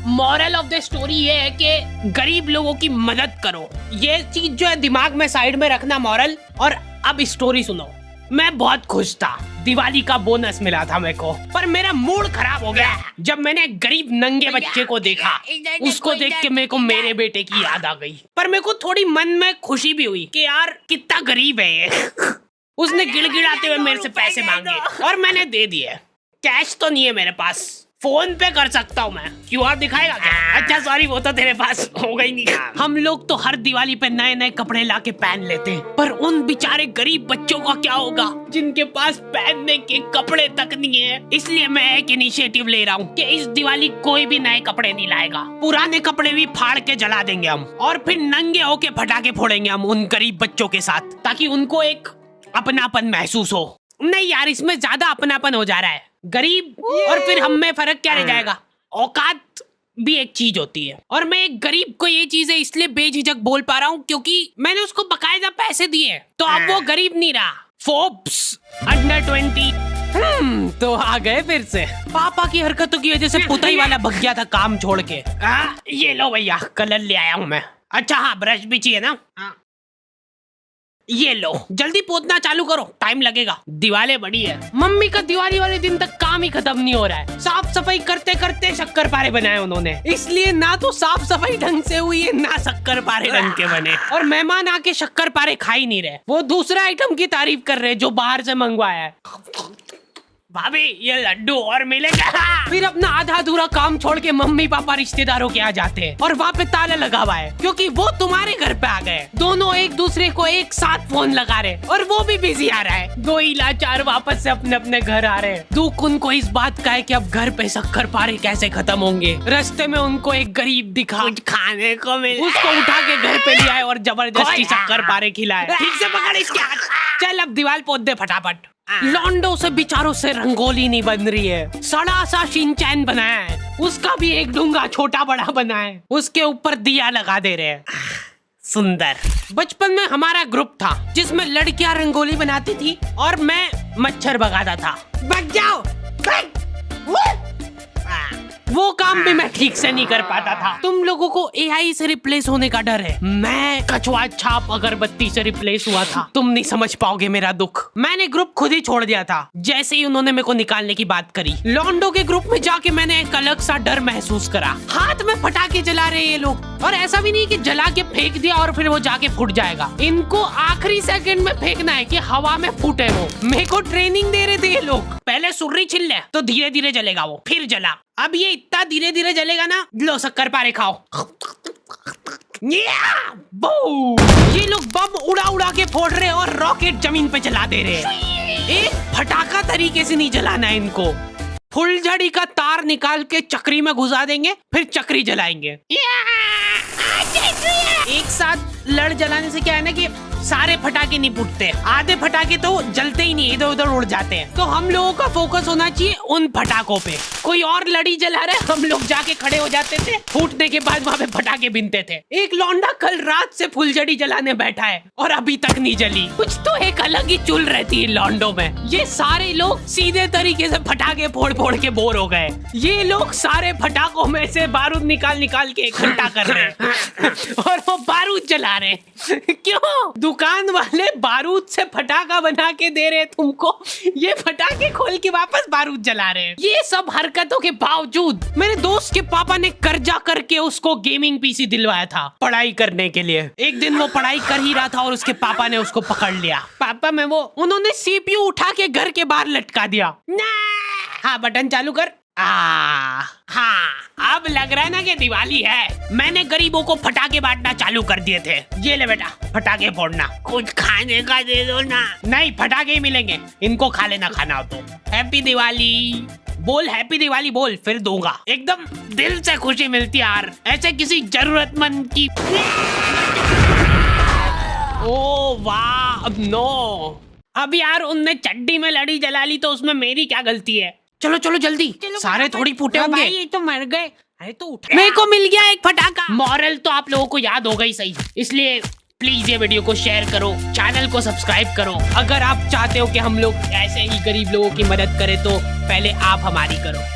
Moral of the story ये है कि गरीब लोगों की मदद करो। ये चीज जो है दिमाग में साइड में रखना मॉरल। और अब स्टोरी सुनो। मैं बहुत खुश था, दिवाली का बोनस मिला था मेरे को, पर मेरा मूड खराब हो गया जब मैंने गरीब नंगे बच्चे को देखा। उसको देख के मेरे को मेरे बेटे की याद आ गई, पर मेरे को थोड़ी मन में खुशी भी हुई कि यार कितना गरीब है ये। उसने गिड़गिड़ाते हुए मेरे से पैसे मांगे और मैंने दे दिए। कैश तो नहीं है मेरे पास, फोन पे कर सकता हूँ मैं। क्यूआर दिखाएगा क्या? अच्छा सॉरी, वो तो तेरे पास होगा ही नहीं। हम लोग तो हर दिवाली पे नए नए कपड़े लाके पहन लेते हैं, पर उन बेचारे गरीब बच्चों का क्या होगा जिनके पास पहनने के कपड़े तक नहीं है। इसलिए मैं एक इनिशिएटिव ले रहा हूँ कि इस दिवाली कोई भी नए कपड़े नहीं लाएगा, पुराने कपड़े भी फाड़ के जला देंगे हम, और फिर नंगे होके पटाखे फोड़ेंगे हम उन गरीब बच्चों के साथ, ताकि उनको एक अपनापन महसूस हो। नहीं यार, इसमें ज्यादा अपनापन हो जा रहा है। गरीब और फिर हम में फर्क क्या रह जाएगा? औकात भी एक चीज होती है, और मैं एक गरीब को ये चीजें इसलिए बेझिझक बोल पा रहा हूँ क्योंकि मैंने उसको बकायदा पैसे दिए, तो अब वो गरीब नहीं रहा। फोर्ब्स अंडर 20 तो आ गए फिर से। पापा की हरकतों की वजह से पुताई वाला भग गया था काम छोड़ के। ये लो भैया, कलर ले आया हूँ मैं। अच्छा हाँ, ब्रश भी चाहिए ना? ये लो, जल्दी पोतना चालू करो, टाइम लगेगा, दिवाली बड़ी है। मम्मी का दिवाली वाले दिन तक काम ही खत्म नहीं हो रहा है। साफ सफाई करते करते शक्कर पारे बनाए उन्होंने, इसलिए ना तो साफ सफाई ढंग से हुई है ना शक्कर पारे ढंग के बने, और मेहमान आके शक्कर पारे खा ही नहीं रहे। वो दूसरा आइटम की तारीफ कर रहे जो बाहर से मंगवाया है। भाभी ये लड्डू और मिलेगा। फिर अपना आधा अधूरा काम छोड़ के मम्मी पापा रिश्तेदारों के आ जाते हैं, और वहाँ पे ताला लगा हुआ है क्योंकि वो तुम्हारे घर पे आ गए। दोनों एक दूसरे को एक साथ फोन लगा रहे, और वो भी बिजी आ रहा है। दो ही लाचार वापस से अपने अपने घर आ रहे हैं। दुख उनको इस बात का है कि अब घर पे शक्कर पारे कैसे खत्म होंगे। रास्ते में उनको एक गरीब दिखा, कुछ खाने को मिला, उसको उठा के घर पे ले आए और जबरदस्ती शक्कर पारे खिलाए। ठीक से पकड़ इसके हाथ। चल अब दीवार पोत दे फटाफट। लॉन्डो से बेचारों से रंगोली नहीं बन रही है, सड़ा सा शिनचैन बनाया है, उसका भी एक डूंगा छोटा बड़ा बना है, उसके ऊपर दिया लगा दे रहे हैं। सुंदर। बचपन में हमारा ग्रुप था जिसमें लड़कियां रंगोली बनाती थी और मैं मच्छर भगाता था। भाग जाओ। वो काम भी मैं ठीक से नहीं कर पाता था। तुम लोगों को एआई से रिप्लेस होने का डर है, मैं कछुआ छाप अगरबत्ती से रिप्लेस हुआ था। तुम नहीं समझ पाओगे मेरा दुख। मैंने ग्रुप खुद ही छोड़ दिया था जैसे ही उन्होंने मेरे को निकालने की बात करी। लॉन्डो के ग्रुप में जाके मैंने एक अलग सा डर महसूस करा। हाथ में पटाखे जला रहे ये लोग, और ऐसा भी नहीं कि जला के फेंक दिया और फिर वो जाके फूट जाएगा। इनको आखिरी सेकंड में फेंकना है कि हवा में फूटे वो। मेरे को ट्रेनिंग दे रहे थे ये लोग। पहले सुर्री छिल ले तो धीरे धीरे जलेगा वो, फिर जला। अब ये इतना धीरे धीरे जलेगा ना, लो शक्कर पारे खाओ। ये लोग बम उड़ा उड़ा के फोड़ रहे और रॉकेट जमीन पे चला दे रहे हैं। एक फटाका तरीके से नहीं जलाना है इनको। फुलझड़ी का तार निकाल के चक्री में घुसा देंगे, फिर चक्री जलाएंगे। एक साथ लड़ जलाने से क्या है ना कि सारे फटाके नहीं फूटते, आधे फटाके तो जलते ही नहीं, इधर उधर उड़ जाते हैं। तो हम लोगों का फोकस होना चाहिए उन फटाकों पे। कोई और लड़ी जला रहा है, हम लोग जाके खड़े हो जाते थे, फूटने के बाद वहाँ पे फटाके बिनते थे। एक लौंडा कल रात से फुलझड़ी जलाने बैठा है और अभी तक नहीं जली। कुछ तो एक अलग ही चुल रहती है लौंडों में। ये सारे लोग सीधे तरीके से फटाके फोड़ फोड़ के बोर हो गए। ये लोग सारे फटाकों में से बारूद निकाल निकाल के इकट्ठा कर रहे हैं और वो बारूद जला रहे हैं। क्यों? दुकान वाले बारूद से फटाका बना के दे रहे तुमको, ये फटाके खोल के वापस बारूद जला रहे हैं। ये सब हरकतों के बावजूद मेरे दोस्त के पापा ने कर्जा करके उसको गेमिंग पीसी दिलवाया था पढ़ाई करने के लिए। एक दिन वो पढ़ाई कर ही रहा था और उसके पापा ने उसको पकड़ लिया। पापा में वो उन्होंने सीपीयू उठा के घर के बाहर लटका दिया। हाँ बटन चालू कर। हाँ अब लग रहा है ना कि दिवाली है। मैंने गरीबों को फटाके बांटना चालू कर दिए थे। ये ले बेटा फटाके फोड़ना, कुछ खाने का दे दो ना। नहीं फटाके ही मिलेंगे, इनको खा लेना खाना हो तो। हैप्पी दिवाली बोल, हैप्पी दिवाली बोल, फिर दूंगा। एकदम दिल से खुशी मिलती है यार, ऐसे किसी जरूरतमंद की। ओ वाह नो, अब यार उनने चड्डी में लड़ी जला ली तो उसमें मेरी क्या गलती है। चलो चलो जल्दी, सारे थोड़ी फूटे होंगे। ये तो मर गए। अरे तो उठ, मेरे को मिल गया एक फटाका। मॉरल तो आप लोगों को याद होगा ही सही, इसलिए प्लीज ये वीडियो को शेयर करो, चैनल को सब्सक्राइब करो। अगर आप चाहते हो कि हम लोग ऐसे ही गरीब लोगों की मदद करें तो पहले आप हमारी करो।